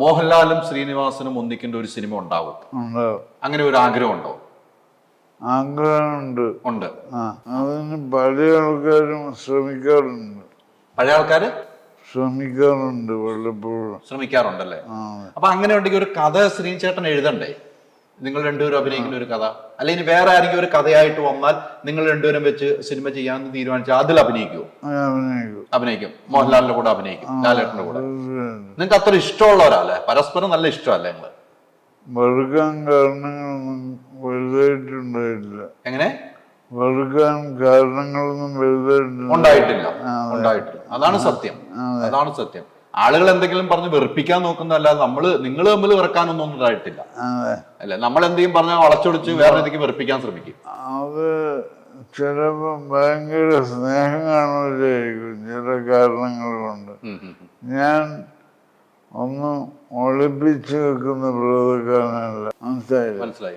മോഹൻലാലും ശ്രീനിവാസനും ഒന്നിക്കേണ്ട ഒരു സിനിമ ഉണ്ടാവും. അങ്ങനെ ഒരു ആഗ്രഹം ഉണ്ടോ? ആഗ്രഹമുണ്ട്. ഉണ്ട്. അതിന് പഴയ ആൾക്കാരും ശ്രമിക്കാറുണ്ട്. പഴയ ആൾക്കാര് ശ്രമിക്കാറുണ്ട്, വല്ലപ്പോഴും ശ്രമിക്കാറുണ്ടല്ലേ? അപ്പൊ അങ്ങനെ ഉണ്ടെങ്കിൽ ഒരു കഥ ശ്രീചേട്ടൻ എഴുതണ്ടേ? നിങ്ങൾ രണ്ടുപേരും അഭിനയിക്കുന്ന ഒരു കഥ, അല്ലെങ്കിൽ വേറെ ആരെങ്കിലും ഒരു കഥയായിട്ട് വന്നാൽ നിങ്ങൾ രണ്ടുപേരും വെച്ച് സിനിമ ചെയ്യാമെന്ന് തീരുമാനിച്ചാൽ അതിൽ അഭിനയിക്കുമോ? അഭിനയിക്കും. മോഹൻലാലിന്റെ കൂടെ അഭിനയിക്കും, ലാലേട്ടന്റെ കൂടെ. നിങ്ങൾക്ക് അത്ര ഇഷ്ടമുള്ളവരല്ലേ? പരസ്പരം നല്ല ഇഷ്ടമല്ലേ നിങ്ങള്? വെറുക്കാൻ കാരണങ്ങളൊന്നും വലുതായിട്ടുണ്ടായില്ല. എങ്ങനെ? വെറുക്കാൻ കാരണങ്ങളൊന്നും ഉണ്ടായിട്ടില്ല. അതാണ് സത്യം. അതാണ് സത്യം. ആളുകൾ എന്തെങ്കിലും പറഞ്ഞ് വെറുപ്പിക്കാൻ നോക്കുന്നതല്ലാതെ നിങ്ങൾ തമ്മിൽ വെറുക്കാനൊന്നും ഉണ്ടായിട്ടില്ല അല്ലെ? നമ്മൾ എന്തെങ്കിലും പറഞ്ഞാൽ വളച്ചൊടിച്ച് വേറെ എന്തെങ്കിലും വെറുപ്പിക്കാൻ ശ്രമിക്കും. അത് ചിലപ്പോ ഭയങ്കര സ്നേഹം കാണുമായിരിക്കും ചില കാരണങ്ങൾ കൊണ്ട്. ഞാൻ ഒന്നും ഒളിപ്പിച്ചു വെക്കുന്ന പ്രവർത്തനമല്ല. മനസ്സിലായി.